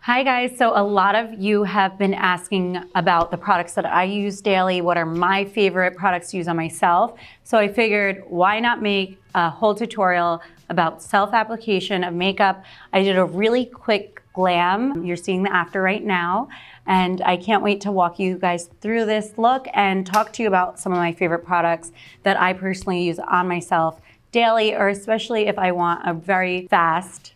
Hi guys, so a lot of you have been asking about the products that I use daily, what are my favorite products to use on myself. So I figured why not make a whole tutorial about self-application of makeup. I did a really quick glam. You're seeing the after right now. And I can't wait to walk you guys through this look and talk to you about some of my favorite products that I personally use on myself daily, or especially if I want a very fast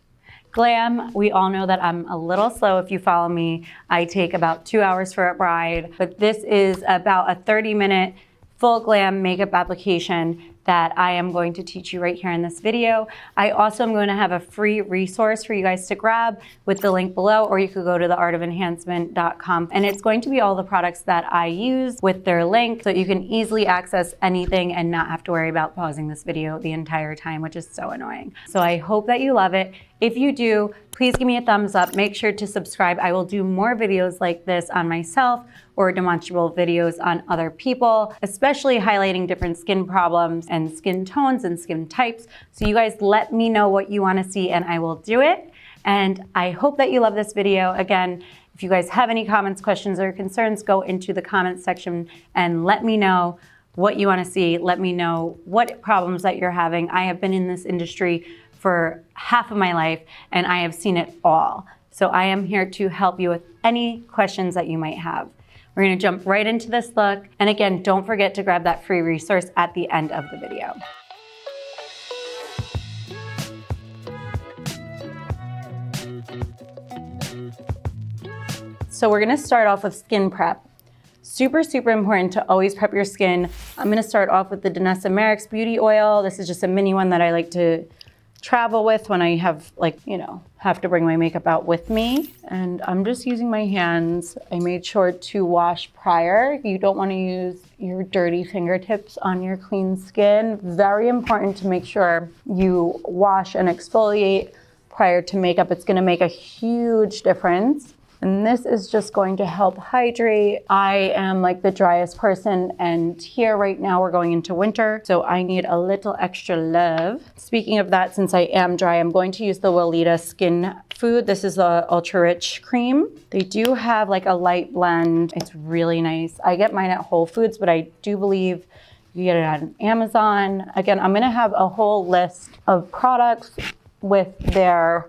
glam. We all know that I'm a little slow. If you follow me, I take about 2 hours for a bride, but this is about a 30-minute full glam makeup application that I am going to teach you right here in this video. I also am going to have a free resource for you guys to grab with the link below, or you could go to theartoфenhancement.com, and it's going to be all the products that I use with their link so you can easily access anything and not have to worry about pausing this video the entire time, which is so annoying. So I hope that you love it. If you do, please give me a thumbs up. Make sure to subscribe. I will do more videos like this on myself or demonstrable videos on other people, especially highlighting different skin problems and skin tones and skin types. So you guys let me know what you want to see and I will do it. And I hope that you love this video. Again, if you guys have any comments, questions, or concerns, go into the comments section and let me know what you want to see. Let me know what problems that you're having. I have been in this industry for half of my life and I have seen it all. So I am here to help you with any questions that you might have. We're gonna jump right into this look. And again, don't forget to grab that free resource at the end of the video. So we're gonna start off with skin prep. Super, super important to always prep your skin. I'm gonna start off with the Danessa Merrick's Beauty Oil. This is just a mini one that I like to travel with when I have have to bring my makeup out with me. And I'm just using my hands. I made sure to wash prior. You don't want to use your dirty fingertips on your clean skin. Very important to make sure you wash and exfoliate prior to makeup. It's going to make a huge difference. And this is just going to help hydrate. I am like the driest person, and here right now we're going into winter, so I need a little extra love. Speaking of that, since I am dry, I'm going to use the Weleda Skin Food. This is the Ultra Rich Cream. They do have like a light blend. It's really nice. I get mine at Whole Foods, but I do believe you get it on Amazon. Again, I'm gonna have a whole list of products with their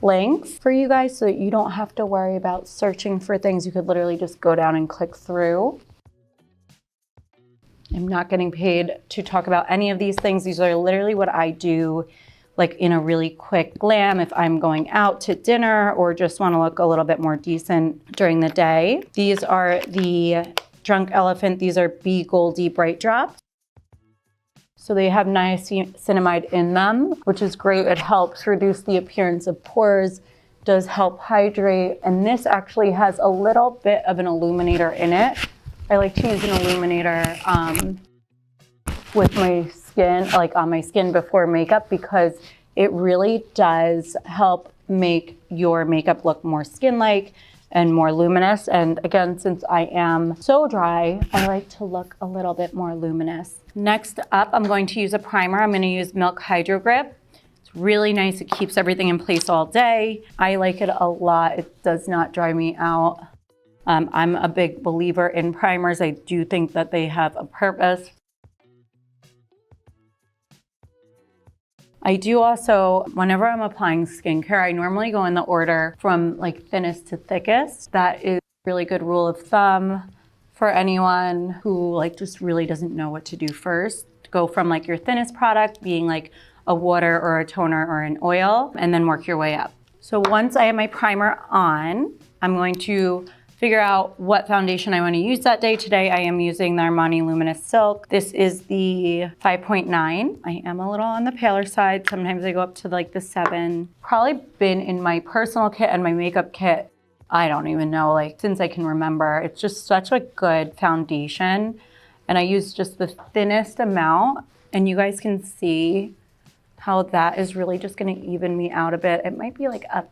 links for you guys so that you don't have to worry about searching for things. You could literally just go down and click through. I'm not getting paid to talk about any of these things. These are literally what I do like in a really quick glam if I'm going out to dinner or just want to look a little bit more decent during the day. These are the Drunk Elephant. These are Be Goldy Bright Drops. So they have niacinamide in them, which is great. It helps reduce the appearance of pores, does help hydrate. And this actually has a little bit of an illuminator in it. I like to use an illuminator with my skin, like on my skin before makeup, because it really does help make your makeup look more skin-like and more luminous. And again, since I am so dry, I like to look a little bit more luminous. Next up, I'm going to use a primer. I'm going to use Milk Hydro Grip. It's really nice. It keeps everything in place all day. I like it a lot. It does not dry me out. I'm a big believer in primers. I do think that they have a purpose. I do also, whenever I'm applying skincare, I normally go in the order from like thinnest to thickest. That is a really good rule of thumb for anyone who like just really doesn't know what to do first. Go from like your thinnest product being like a water or a toner or an oil, and then work your way up. So once I have my primer on, I'm going to figure out what foundation I want to use that day. Today I am using the Armani Luminous Silk. This is the 5.9. I am a little on the paler side. Sometimes I go up to like the 7. Probably been in my personal kit and my makeup kit, I don't even know, like since I can remember. It's just such a good foundation. And I use just the thinnest amount, and you guys can see how that is really just gonna even me out a bit. It might be like a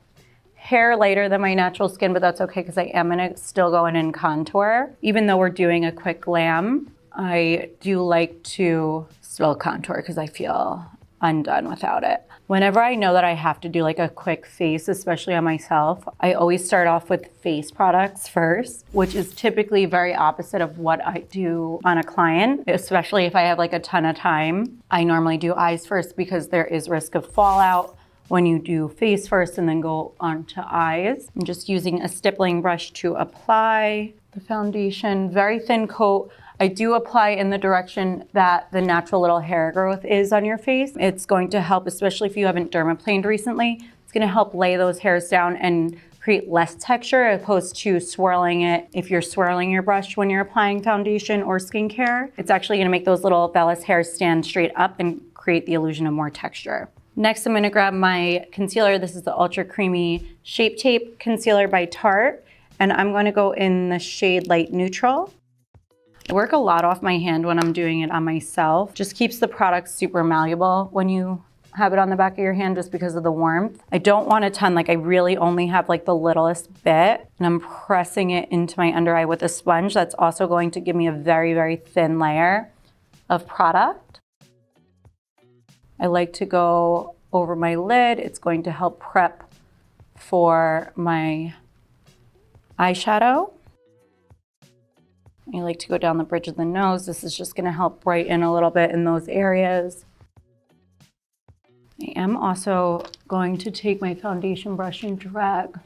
hair lighter than my natural skin, but that's okay because I am gonna still go in and contour. Even though we're doing a quick glam, I do like to still contour because I feel undone without it. Whenever I know that I have to do like a quick face, especially on myself, I always start off with face products first, which is typically very opposite of what I do on a client, especially if I have like a ton of time. I normally do eyes first because there is risk of fallout when you do face first and then go on to eyes. I'm just using a stippling brush to apply the foundation, very thin coat. I do apply in the direction that the natural little hair growth is on your face. It's going to help, especially if you haven't dermaplaned recently, it's gonna help lay those hairs down and create less texture as opposed to swirling it. If you're swirling your brush when you're applying foundation or skincare, it's actually gonna make those little vellus hairs stand straight up and create the illusion of more texture. Next, I'm gonna grab my concealer. This is the Ultra Creamy Shape Tape Concealer by Tarte, and I'm gonna go in the shade Light Neutral. I work a lot off my hand when I'm doing it on myself. Just keeps the product super malleable when you have it on the back of your hand just because of the warmth. I don't want a ton, like I really only have like the littlest bit, and I'm pressing it into my under eye with a sponge. That's also going to give me a very, very thin layer of product. I like to go over my lid. It's going to help prep for my eyeshadow. I like to go down the bridge of the nose. This is just gonna help brighten a little bit in those areas. I am also going to take my foundation brush and drag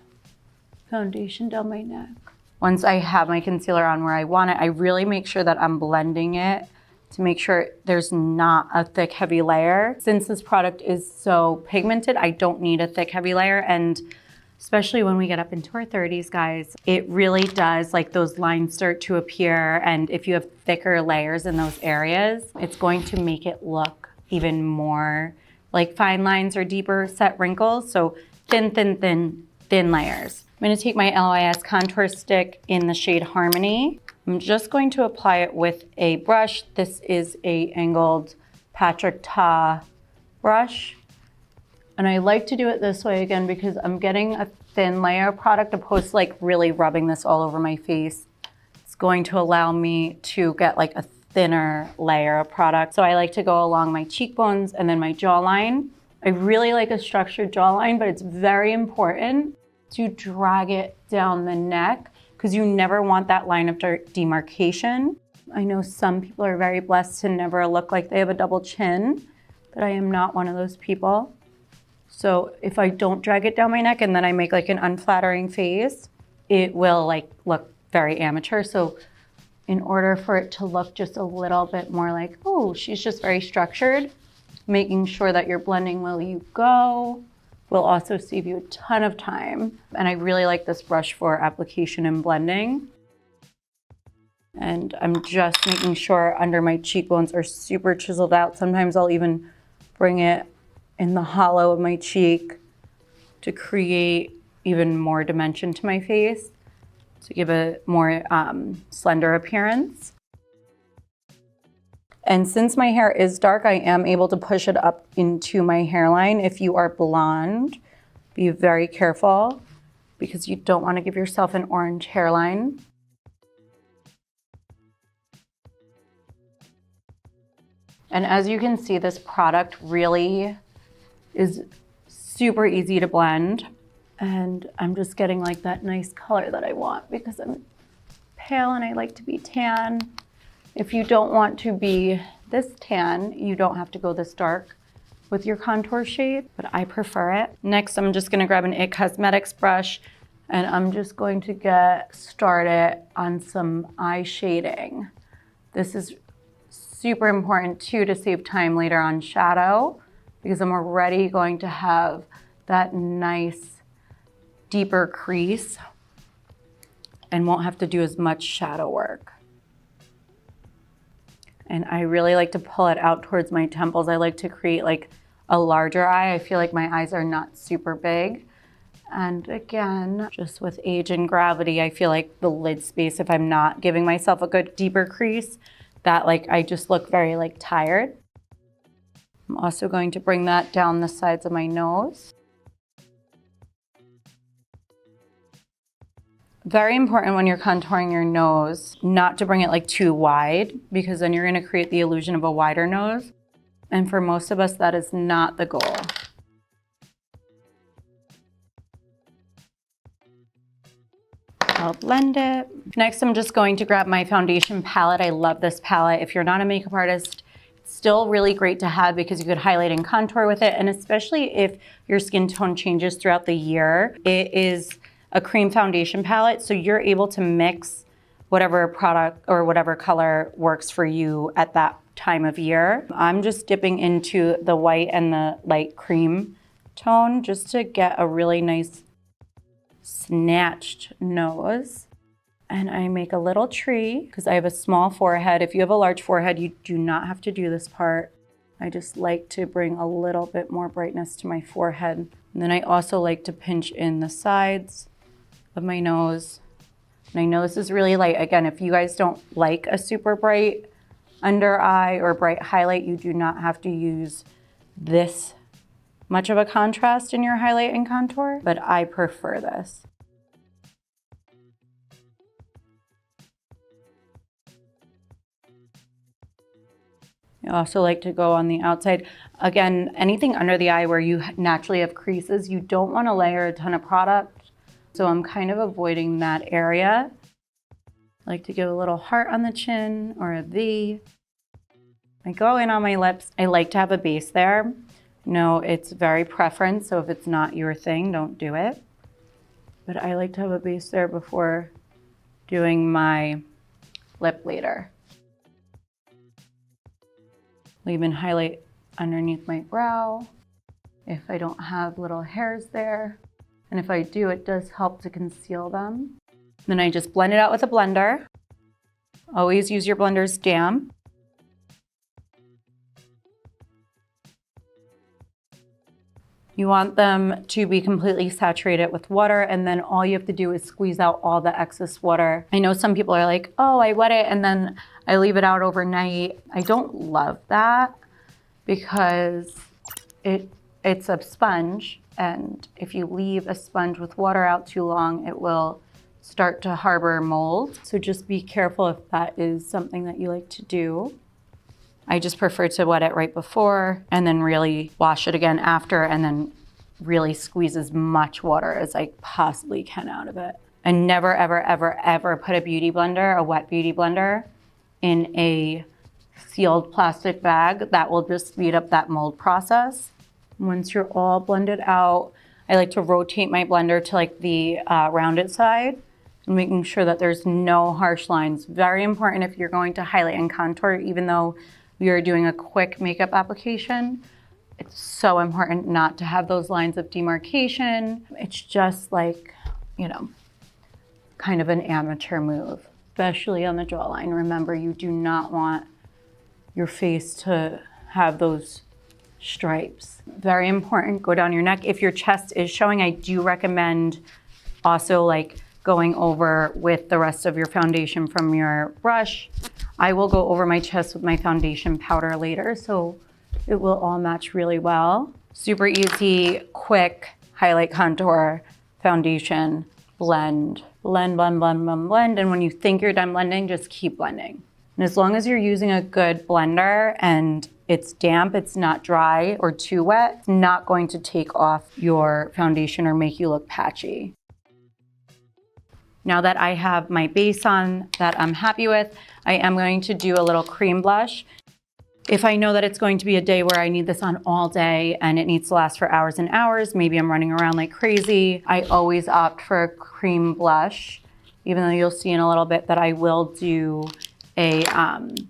foundation down my neck. Once I have my concealer on where I want it, I really make sure that I'm blending it to make sure there's not a thick, heavy layer. Since this product is so pigmented, I don't need a thick, heavy layer, and especially when we get up into our 30s, guys, it really does, like those lines start to appear, and if you have thicker layers in those areas, it's going to make it look even more like fine lines or deeper set wrinkles. So thin, thin, thin, thin layers. I'm gonna take my LYS contour stick in the shade Harmony. I'm just going to apply it with a brush. This is a angled Patrick Ta brush. And I like to do it this way again because I'm getting a thin layer of product opposed to like really rubbing this all over my face. It's going to allow me to get like a thinner layer of product. So I like to go along my cheekbones and then my jawline. I really like a structured jawline, but it's very important to drag it down the neck because you never want that line of demarcation. I know some people are very blessed to never look like they have a double chin, but I am not one of those people. So if I don't drag it down my neck and then I make like an unflattering face, it will like look very amateur. So in order for it to look just a little bit more like, oh, she's just very structured, making sure that you're blending while you go will also save you a ton of time. And I really like this brush for application and blending. And I'm just making sure under my cheekbones are super chiseled out. Sometimes I'll even bring it in the hollow of my cheek to create even more dimension to my face, to give a more slender appearance. And since my hair is dark, I am able to push it up into my hairline. If you are blonde, be very careful because you don't want to give yourself an orange hairline. And as you can see, this product really is super easy to blend. And I'm just getting like that nice color that I want because I'm pale and I like to be tan. If you don't want to be this tan, you don't have to go this dark with your contour shade, but I prefer it. Next, I'm just gonna grab an IT Cosmetics brush and I'm just going to get started on some eye shading. This is super important too to save time later on shadow because I'm already going to have that nice deeper crease and won't have to do as much shadow work. And I really like to pull it out towards my temples. I like to create like a larger eye. I feel like my eyes are not super big. And again, just with age and gravity, I feel like the lid space, if I'm not giving myself a good deeper crease, that like I just look very like tired. I'm also going to bring that down the sides of my nose. Very important when you're contouring your nose, not to bring it like too wide because then you're gonna create the illusion of a wider nose. And for most of us, that is not the goal. I'll blend it. Next, I'm just going to grab my foundation palette. I love this palette. If you're not a makeup artist, it's still really great to have because you could highlight and contour with it. And especially if your skin tone changes throughout the year, it is a cream foundation palette. So you're able to mix whatever product or whatever color works for you at that time of year. I'm just dipping into the white and the light cream tone just to get a really nice snatched nose. And I make a little tree because I have a small forehead. If you have a large forehead, you do not have to do this part. I just like to bring a little bit more brightness to my forehead. And then I also like to pinch in the sides of my nose. And I know this is really light. Again, if you guys don't like a super bright under eye or bright highlight, you do not have to use this much of a contrast in your highlight and contour, but I prefer this. I also like to go on the outside. Again, anything under the eye where you naturally have creases, you don't want to layer a ton of product. So I'm kind of avoiding that area. I like to give a little heart on the chin or a V. I go in on my lips. I like to have a base there. No, it's very preference, so if it's not your thing, don't do it. But I like to have a base there before doing my lip later. I'll even highlight underneath my brow if I don't have little hairs there. And if I do, it does help to conceal them. Then I just blend it out with a blender. Always use your blenders damp. You want them to be completely saturated with water, and then all you have to do is squeeze out all the excess water. I know some people are like, oh, I wet it and then I leave it out overnight. I don't love that because it's a sponge, and if you leave a sponge with water out too long, it will start to harbor mold. So just be careful if that is something that you like to do. I just prefer to wet it right before and then really wash it again after, and then really squeeze as much water as I possibly can out of it. And never, ever, ever, ever put a beauty blender, a wet beauty blender, in a sealed plastic bag. That will just speed up that mold process. Once you're all blended out, I like to rotate my blender to like the rounded side, and making sure that there's no harsh lines. Very important if you're going to highlight and contour, even though we are doing a quick makeup application. It's so important not to have those lines of demarcation. It's just like, you know, kind of an amateur move, especially on the jawline. Remember, you do not want your face to have those stripes. Very important, go down your neck. If your chest is showing, I do recommend also like going over with the rest of your foundation from your brush. I will go over my chest with my foundation powder later, so it will all match really well. Super easy, quick highlight, contour, foundation, blend, blend, blend, blend, blend, blend. And when you think you're done blending, just keep blending. And as long as you're using a good blender and it's damp, it's not dry or too wet, it's not going to take off your foundation or make you look patchy. Now that I have my base on that I'm happy with, I am going to do a little cream blush. If I know that it's going to be a day where I need this on all day and it needs to last for hours and hours, maybe I'm running around like crazy, I always opt for a cream blush, even though you'll see in a little bit that I will do a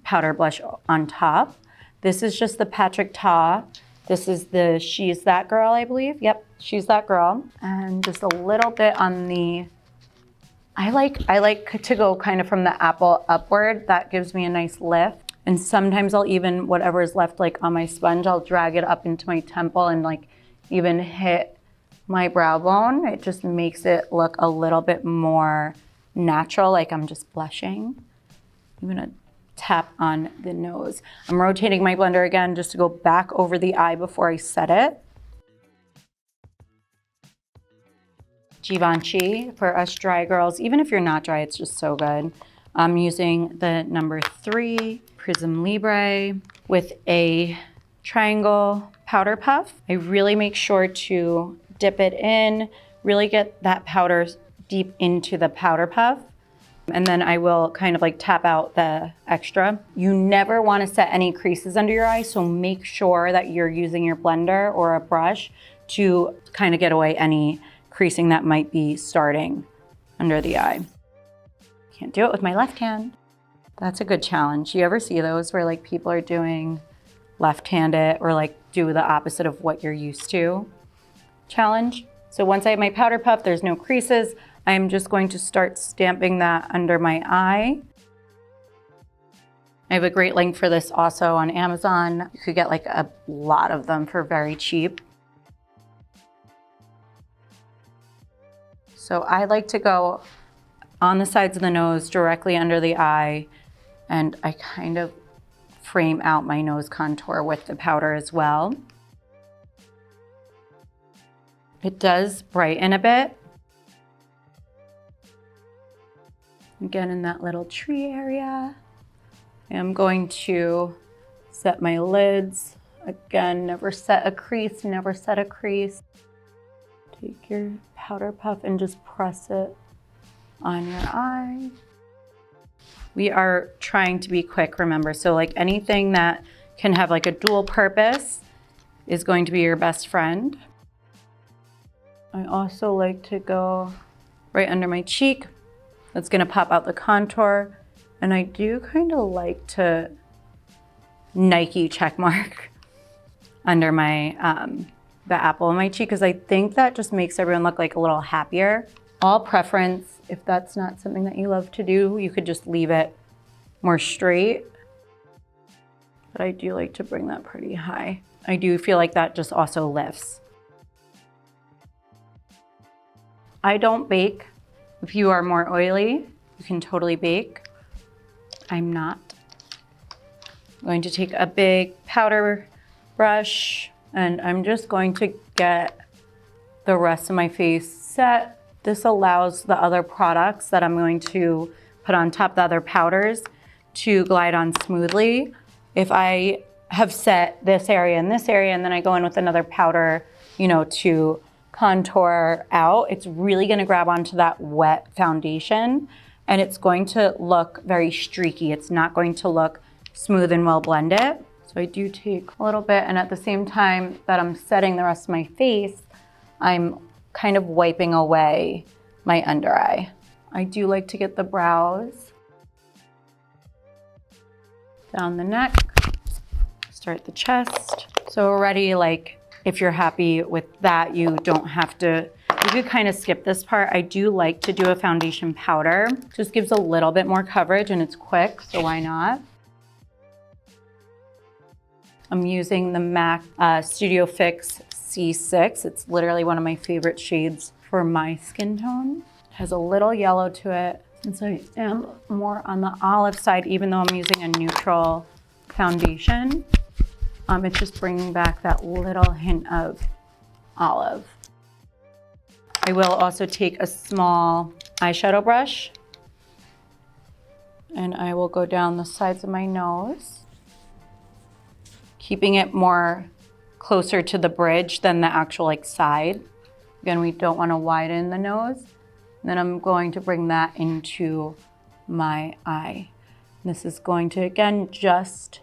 powder blush on top. This is just the Patrick Ta. This is the She's That Girl, I believe. Yep, She's That Girl. And just a little bit on the, I like to go kind of from the apple upward. That gives me a nice lift. And sometimes I'll even, whatever is left like on my sponge, I'll drag it up into my temple and like even hit my brow bone. It just makes it look a little bit more natural, like I'm just blushing. I'm gonna tap on the nose. I'm rotating my blender again just to go back over the eye before I set it. Givenchy for us dry girls. Even if you're not dry, it's just so good. I'm using the number 3 Prism Libre with a triangle powder puff. I really make sure to dip it in, really get that powder deep into the powder puff. And then I will kind of like tap out the extra. You never want to set any creases under your eye, so make sure that you're using your blender or a brush to kind of get away any creasing that might be starting under the eye. Can't do it with my left hand. That's a good challenge. You ever see those where like people are doing left-handed or like do the opposite of what you're used to challenge? So once I have my powder puff, there's no creases. I'm just going to start stamping that under my eye. I have a great link for this also on Amazon. You could get like a lot of them for very cheap. So I like to go on the sides of the nose, directly under the eye, and I kind of frame out my nose contour with the powder as well. It does brighten a bit. Again, in that little tree area. I'm going to set my lids. Again, never set a crease, never set a crease. Take your powder puff and just press it on your eye. We are trying to be quick, remember. So like anything that can have like a dual purpose is going to be your best friend. I also like to go right under my cheek. That's gonna pop out the contour. And I do kind of like to Nike check mark under my, the apple of my cheek, because I think that just makes everyone look like a little happier. All preference. If that's not something that you love to do, you could just leave it more straight. But I do like to bring that pretty high. I do feel like that just also lifts. I don't bake. If you are more oily, you can totally bake. I'm not. I'm going to take a big powder brush and I'm just going to get the rest of my face set. This allows the other products that I'm going to put on top, the other powders, to glide on smoothly. If I have set this area and this area and then I go in with another powder, you know, to contour out, it's really gonna grab onto that wet foundation and it's going to look very streaky. It's not going to look smooth and well blended. So I do take a little bit, and at the same time that I'm setting the rest of my face, I'm kind of wiping away my under eye. I do like to get the brows, down the neck, start the chest. So already, like, if you're happy with that, you don't have to, you could kind of skip this part. I do like to do a foundation powder. Just gives a little bit more coverage and it's quick, so why not? I'm using the MAC Studio Fix C6. It's literally one of my favorite shades for my skin tone. It has a little yellow to it. Since I am more on the olive side, even though I'm using a neutral foundation, it's just bringing back that little hint of olive. I will also take a small eyeshadow brush and I will go down the sides of my nose, keeping it more closer to the bridge than the actual like side. Again, we don't want to widen the nose. And then I'm going to bring that into my eye. And this is going to, again, just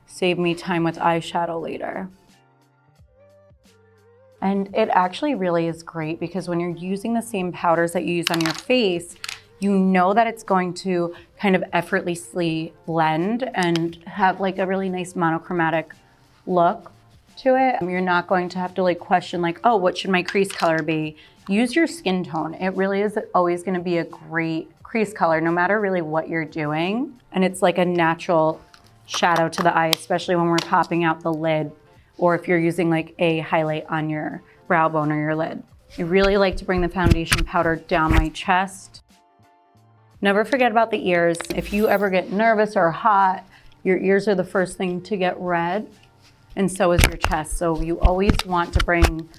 save me time with eyeshadow later. And it actually really is great because when you're using the same powders that you use on your face, you know that it's going to kind of effortlessly blend and have like a really nice monochromatic look to it. You're not going to have to like question like, oh, what should my crease color be? Use your skin tone. It really is always gonna be a great crease color, no matter really what you're doing. And it's like a natural shadow to the eye, especially when we're popping out the lid, or if you're using like a highlight on your brow bone or your lid. I really like to bring the foundation powder down my chest. Never forget about the ears. If you ever get nervous or hot, your ears are the first thing to get red, and so is your chest. So you always want to bring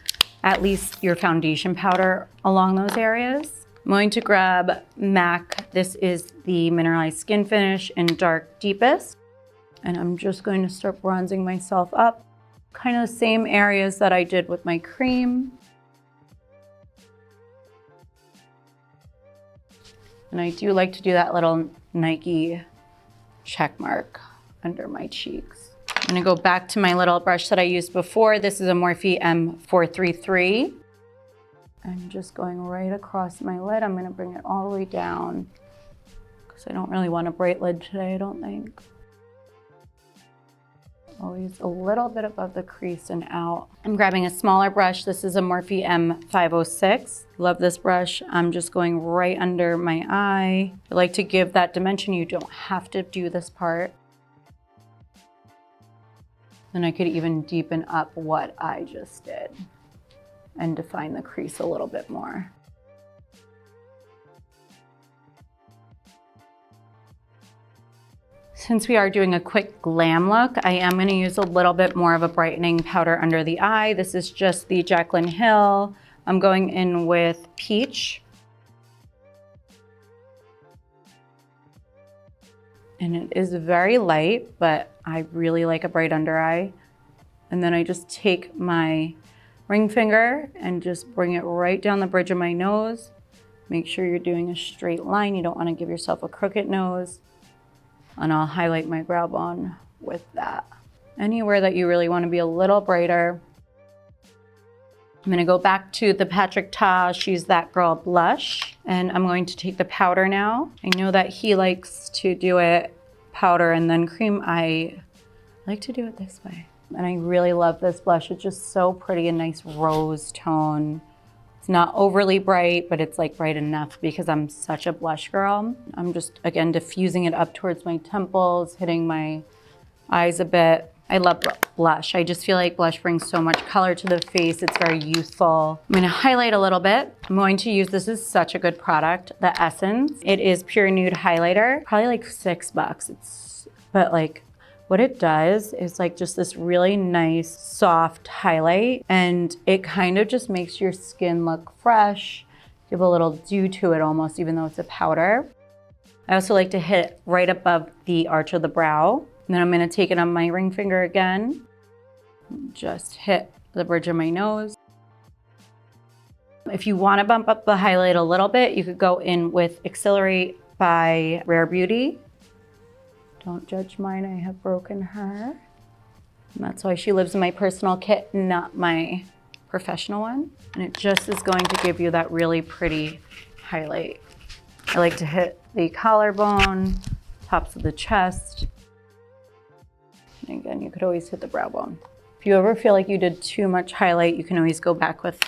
at least your foundation powder along those areas. I'm going to grab MAC. This is the Mineralized Skin Finish in Dark Deepest. And I'm just going to start bronzing myself up. kind of the same areas that I did with my cream. And I do like to do that little Nike check mark under my cheeks. I'm gonna go back to my little brush that I used before. This is a Morphe M433. I'm just going right across my lid. I'm gonna bring it all the way down because I don't really want a bright lid today, I don't think. Always a little bit above the crease and out. I'm grabbing a smaller brush. This is a Morphe M506. Love this brush. I'm just going right under my eye. I like to give that dimension. You don't have to do this part. Then I could even deepen up what I just did and define the crease a little bit more. Since we are doing a quick glam look, I am going to use a little bit more of a brightening powder under the eye. This is just the Jaclyn Hill. I'm going in with Peach. And it is very light, but I really like a bright under eye. And then I just take my ring finger and just bring it right down the bridge of my nose. Make sure you're doing a straight line. You don't want to give yourself a crooked nose. And I'll highlight my brow bone with that. Anywhere that you really want to be a little brighter. I'm gonna go back to the Patrick Ta She's That Girl blush, and I'm going to take the powder now. I know that he likes to do it powder and then cream. I like to do it this way. And I really love this blush. It's just so pretty, a nice rose tone. It's not overly bright, but it's like bright enough because I'm such a blush girl. I'm just, again, diffusing it up towards my temples, hitting my eyes a bit. I love blush. I just feel like blush brings so much color to the face. It's very youthful. I'm gonna highlight a little bit. I'm going to use, this is such a good product, the Essence. It is Pure Nude Highlighter, probably like $6. But like, what it does is like just this really nice, soft highlight, and it kind of just makes your skin look fresh, give a little dew to it almost, even though it's a powder. I also like to hit right above the arch of the brow. And then I'm gonna take it on my ring finger again, just hit the bridge of my nose. If you wanna bump up the highlight a little bit, you could go in with Accelerate by Rare Beauty. Don't judge mine, I have broken her. And that's why she lives in my personal kit, not my professional one. And it just is going to give you that really pretty highlight. I like to hit the collarbone, tops of the chest. And again, you could always hit the brow bone. If you ever feel like you did too much highlight, you can always go back with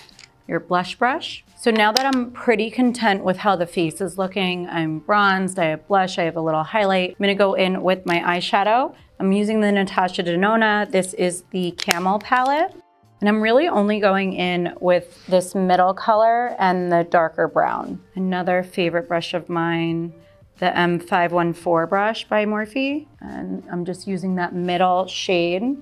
your blush brush. So now that I'm pretty content with how the face is looking, I'm bronzed, I have blush, I have a little highlight. I'm gonna go in with my eyeshadow. I'm using the Natasha Denona. This is the Camel palette. And I'm really only going in with this middle color and the darker brown. Another favorite brush of mine, the M514 brush by Morphe. And I'm just using that middle shade.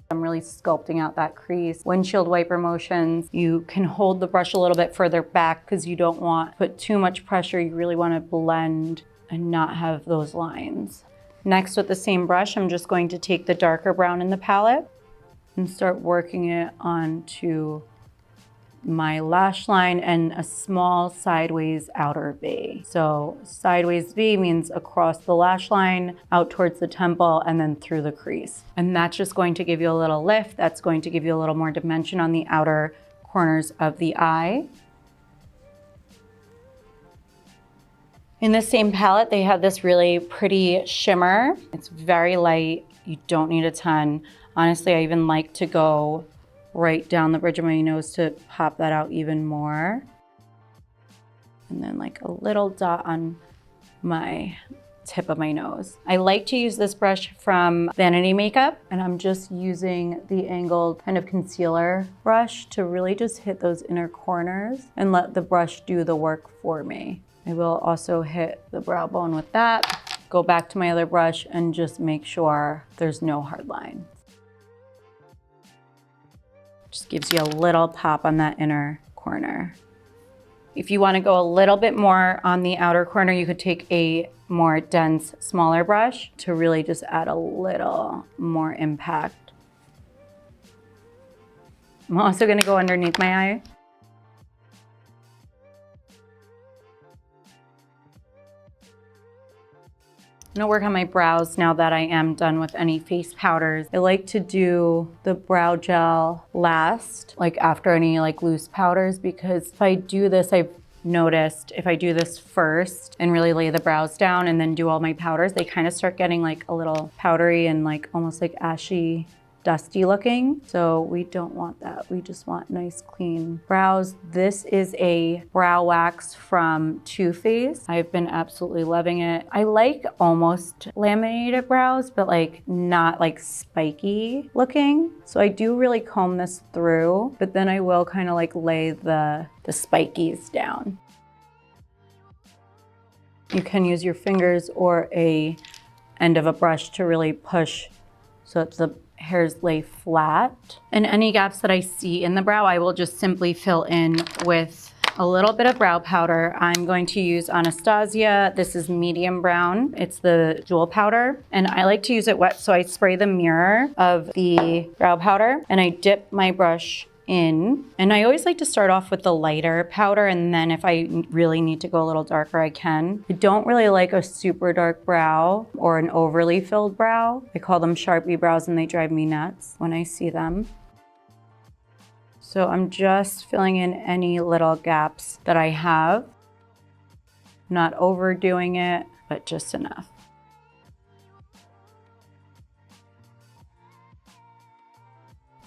I'm really sculpting out that crease. Windshield wiper motions. You can hold the brush a little bit further back because you don't want to put too much pressure. You really want to blend and not have those lines. Next, with the same brush, I'm just going to take the darker brown in the palette and start working it onto my lash line and a small sideways outer V. So sideways V means across the lash line, out towards the temple, and then through the crease. And that's just going to give you a little lift. That's going to give you a little more dimension on the outer corners of the eye. In the same palette, they have this really pretty shimmer. It's very light. You don't need a ton. Honestly, I even like to go right down the bridge of my nose to pop that out even more. And then like a little dot on my tip of my nose. I like to use this brush from Vanity Makeup, and I'm just using the angled kind of concealer brush to really just hit those inner corners and let the brush do the work for me. I will also hit the brow bone with that, go back to my other brush and just make sure there's no hard line. Just gives you a little pop on that inner corner. If you want to go a little bit more on the outer corner, you could take a more dense, smaller brush to really just add a little more impact. I'm also going to go underneath my eye. I'm gonna work on my brows now that I am done with any face powders. I like to do the brow gel last, like after any like loose powders, because if I do this, I've noticed if I do this first and really lay the brows down and then do all my powders, they kind of start getting like a little powdery and like almost like ashy, dusty looking. So we don't want that. We just want nice clean brows. This is a brow wax from Too Faced. I've been absolutely loving it. I like almost laminated brows, but like not like spiky looking. So I do really comb this through, but then I will kind of like lay the spikies down. You can use your fingers or a end of a brush to really push so that the hairs lay flat. And any gaps that I see in the brow, I will just simply fill in with a little bit of brow powder. I'm going to use Anastasia. This is medium brown. It's the jewel powder. And I like to use it wet, so I spray the mirror of the brow powder and I dip my brush in. And I always like to start off with the lighter powder, and then if I really need to go a little darker, I can. I don't really like a super dark brow or an overly filled brow. I call them Sharpie brows and they drive me nuts when I see them. So I'm just filling in any little gaps that I have. Not overdoing it, but just enough.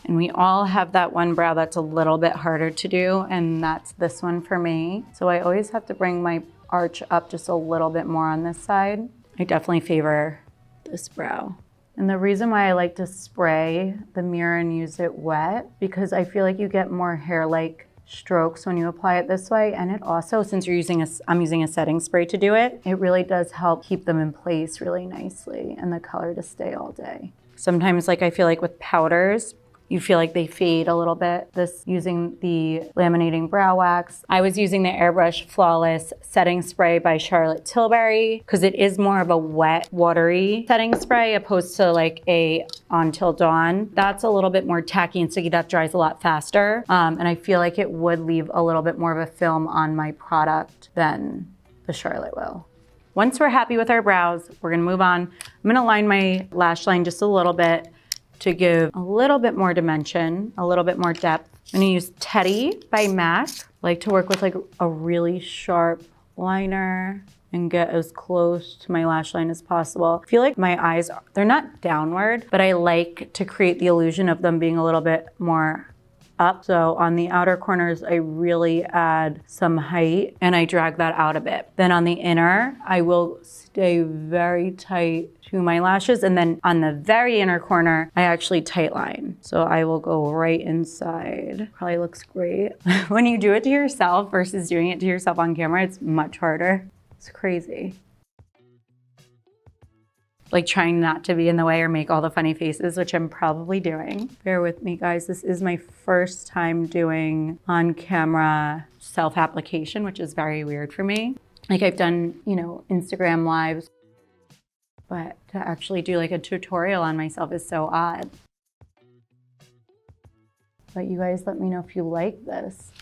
And we all have that one brow that's a little bit harder to do, and that's this one for me. So I always have to bring my arch up just a little bit more on this side. I definitely favor this brow. And the reason why I like to spray the mirror and use it wet, because I feel like you get more hair-like strokes when you apply it this way. And it also, since I'm using a setting spray to do it, it really does help keep them in place really nicely and the color to stay all day. Sometimes, like I feel like with powders, you feel like they fade a little bit. This, using the laminating brow wax. I was using the Airbrush Flawless Setting Spray by Charlotte Tilbury because it is more of a wet, watery setting spray opposed to like a On Till Dawn. That's a little bit more tacky and sticky. That dries a lot faster. And I feel like it would leave a little bit more of a film on my product than the Charlotte will. Once we're happy with our brows, we're gonna move on. I'm gonna line my lash line just a little bit to give a little bit more dimension, a little bit more depth. I'm gonna use Teddy by MAC. I like to work with like a really sharp liner and get as close to my lash line as possible. I feel like my eyes, they're not downward, but I like to create the illusion of them being a little bit more up. So on the outer corners, I really add some height and I drag that out a bit. Then on the inner, I will stay very tight to my lashes. And then on the very inner corner, I actually tight line. So I will go right inside. Probably looks great. When you do it to yourself versus doing it to yourself on camera, it's much harder. It's crazy. Like trying not to be in the way or make all the funny faces, which I'm probably doing. Bear with me, guys. This is my first time doing on-camera self-application, which is very weird for me. Like I've done, you know, Instagram lives, but to actually do like a tutorial on myself is so odd. But you guys let me know if you like this,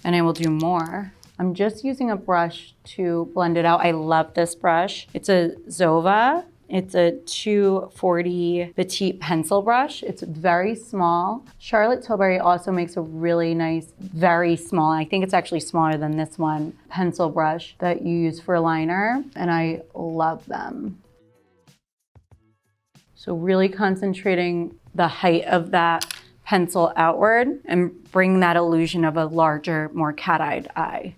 and I will do more. I'm just using a brush to blend it out. I love this brush. It's a Zova. It's a 240 Petite pencil brush. It's very small. Charlotte Tilbury also makes a really nice, very small, I think it's actually smaller than this one, pencil brush that you use for liner, and I love them. So really concentrating the height of that pencil outward and bring that illusion of a larger, more cat-eyed eye.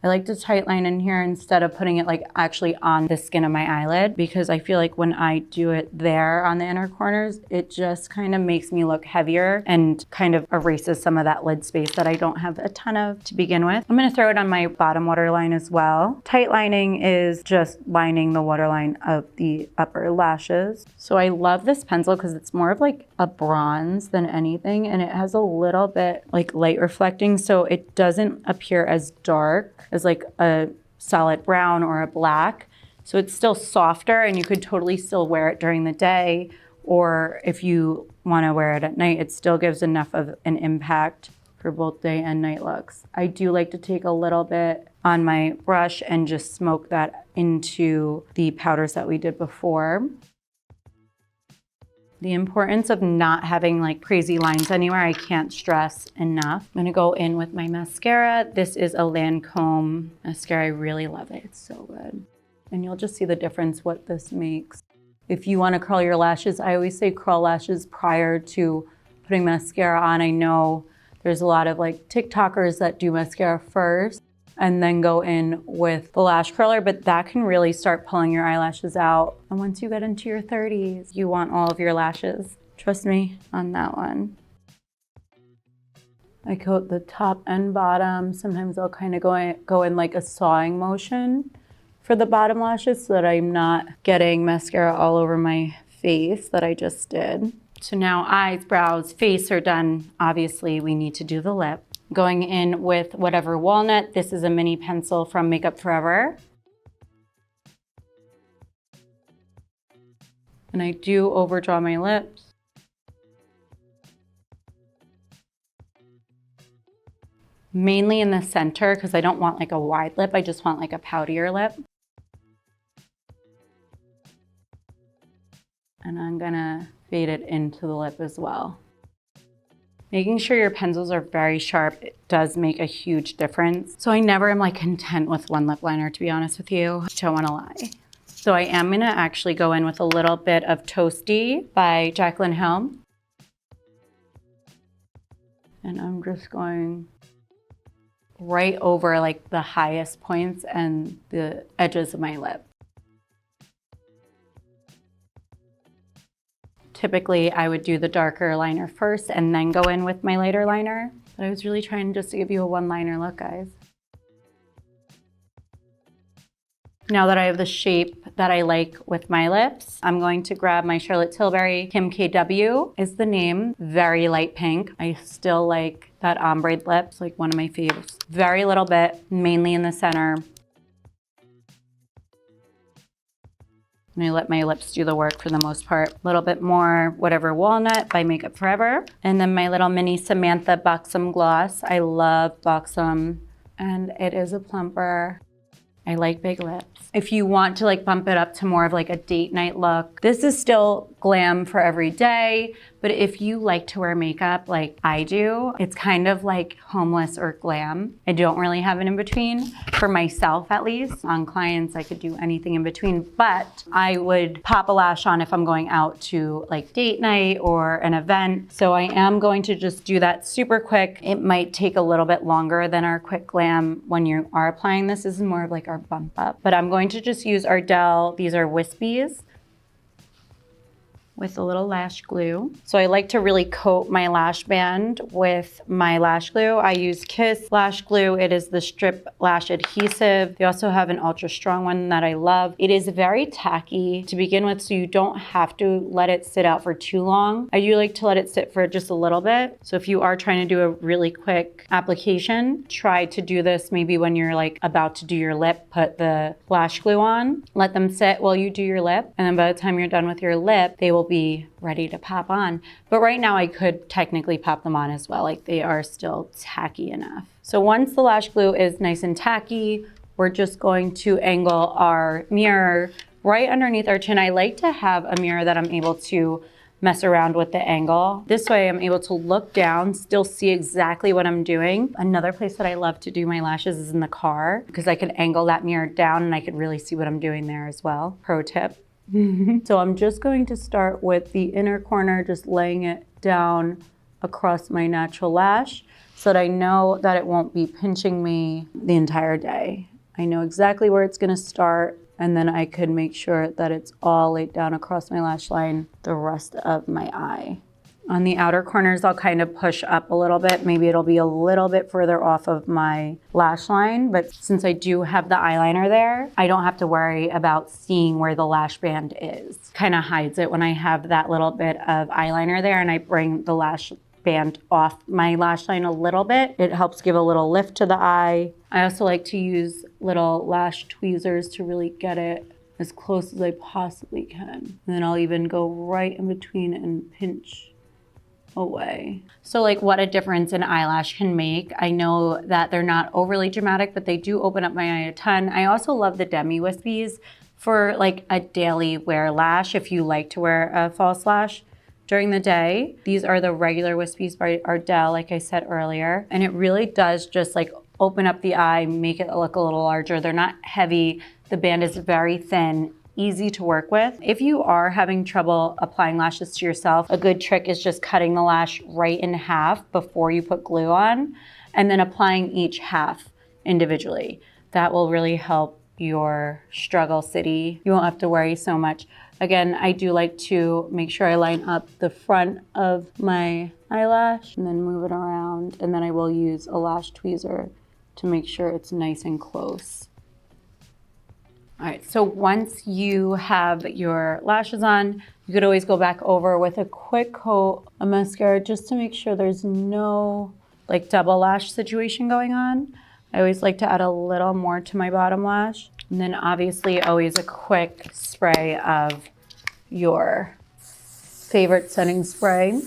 I like to tight line in here instead of putting it like actually on the skin of my eyelid, because I feel like when I do it there on the inner corners, it just kind of makes me look heavier and kind of erases some of that lid space that I don't have a ton of to begin with. I'm gonna throw it on my bottom waterline as well. Tight lining is just lining the waterline of the upper lashes. So I love this pencil because it's more of like a bronze than anything, and it has a little bit like light reflecting, so it doesn't appear as dark as like a solid brown or a black. So it's still softer, and you could totally still wear it during the day, or if you want to wear it at night, it still gives enough of an impact for both day and night looks. I do like to take a little bit on my brush and just smoke that into the powders that we did before. The importance of not having like crazy lines anywhere, I can't stress enough. I'm gonna go in with my mascara. This is a Lancome mascara. I really love it. It's so good. And you'll just see the difference what this makes. If you wanna curl your lashes, I always say curl lashes prior to putting mascara on. I know there's a lot of like TikTokers that do mascara first and then go in with the lash curler, but that can really start pulling your eyelashes out. And once you get into your 30s, you want all of your lashes. Trust me on that one. I coat the top and bottom. Sometimes I'll kind of go in like a sawing motion for the bottom lashes so that I'm not getting mascara all over my face that I just did. So now eyes, brows, face are done. Obviously, we need to do the lip. Going in with whatever walnut. This is a mini pencil from Makeup Forever. And I do overdraw my lips. Mainly in the center, because I don't want like a wide lip. I just want like a poutier lip. And I'm gonna fade it into the lip as well. Making sure your pencils are very sharp, it does make a huge difference. So I never am like content with one lip liner, to be honest with you. I don't wanna lie. So I am gonna actually go in with a little bit of Toasty by Jaclyn Hill. And I'm just going right over like the highest points and the edges of my lip. Typically, I would do the darker liner first and then go in with my lighter liner. But I was really trying just to give you a one-liner look, guys. Now that I have the shape that I like with my lips, I'm going to grab my Charlotte Tilbury Kim KW is the name. Very light pink. I still like that ombre lip. It's like one of my favorites. Very little bit, mainly in the center. And I let my lips do the work for the most part. A little bit more Whatever Walnut by Makeup Forever. And then my little mini Samantha Buxom gloss. I love Buxom, and it is a plumper. I like big lips. If you want to like bump it up to more of like a date night look, this is still glam for every day. But if you like to wear makeup like I do, it's kind of like homeless or glam. I don't really have an in between for myself, at least. On clients, I could do anything in between, but I would pop a lash on if I'm going out to like date night or an event. So I am going to just do that super quick. It might take a little bit longer than our quick glam when you are applying this. This is more of like our bump up, but I'm going to just use Ardell. These are Wispies with a little lash glue. So I like to really coat my lash band with my lash glue. I use Kiss lash glue. It is the strip lash adhesive. They also have an ultra strong one that I love. It is very tacky to begin with, so you don't have to let it sit out for too long. I do like to let it sit for just a little bit. So if you are trying to do a really quick application, try to do this maybe when you're like about to do your lip, put the lash glue on, let them sit while you do your lip. And then by the time you're done with your lip, they will be ready to pop on. But right now I could technically pop them on as well. Like they are still tacky enough. So once the lash glue is nice and tacky, we're just going to angle our mirror right underneath our chin. I like to have a mirror that I'm able to mess around with the angle. This way I'm able to look down, still see exactly what I'm doing. Another place that I love to do my lashes is in the car because I can angle that mirror down and I can really see what I'm doing there as well. Pro tip. So I'm just going to start with the inner corner, just laying it down across my natural lash. so that I know that it won't be pinching me the entire day. I know exactly where it's gonna start, and then I could make sure that it's all laid down across my lash line the rest of my eye. On the outer corners, I'll kind of push up a little bit. Maybe it'll be a little bit further off of my lash line, but since I do have the eyeliner there, I don't have to worry about seeing where the lash band is. Kind of hides it when I have that little bit of eyeliner there and I bring the lash band off my lash line a little bit. It helps give a little lift to the eye. I also like to use little lash tweezers to really get it as close as I possibly can. And then I'll even go right in between and pinch away. So like what a difference an eyelash can make. I know that they're not overly dramatic, but they do open up my eye a ton. I also love the demi wispies for like a daily wear lash if you like to wear a false lash during the day. These are the regular wispies by Ardell, like I said earlier. And it really does just like open up the eye, make it look a little larger. They're not heavy. The band is very thin, easy to work with. If you are having trouble applying lashes to yourself, a good trick is just cutting the lash right in half before you put glue on, and then applying each half individually. That will really help your struggle city. You won't have to worry so much. Again, I do like to make sure I line up the front of my eyelash and then move it around, and then I will use a lash tweezer to make sure it's nice and close. All right, so once you have your lashes on, you could always go back over with a quick coat of mascara just to make sure there's no like double lash situation going on. I always like to add a little more to my bottom lash. And then obviously always a quick spray of your favorite setting spray.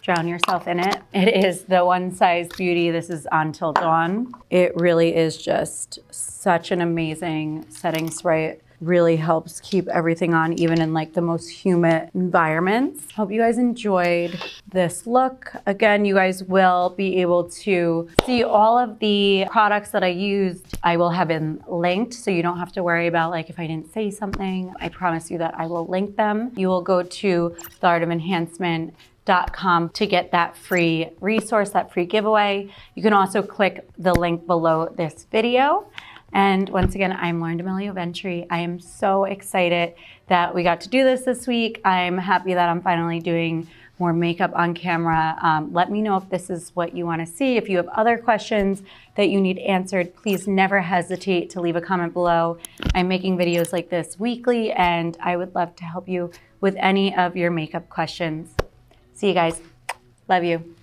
Drown yourself in it. It is the One Size Beauty. This is Until Dawn. It really is just such an amazing setting spray. It really helps keep everything on, even in like the most humid environments. Hope you guys enjoyed this look. Again, you guys will be able to see all of the products that I used. I will have them linked, so you don't have to worry about like if I didn't say something. I promise you that I will link them. You will go to theartoфenhancement.com to get that free resource, that free giveaway. You can also click the link below this video. And once again, I'm Lauren D'Amelio Ventry. I am so excited that we got to do this week. I'm happy that I'm finally doing more makeup on camera. Let me know if this is what you want to see. If you have other questions that you need answered, please never hesitate to leave a comment below. I'm making videos like this weekly, and I would love to help you with any of your makeup questions. See you guys. Love you.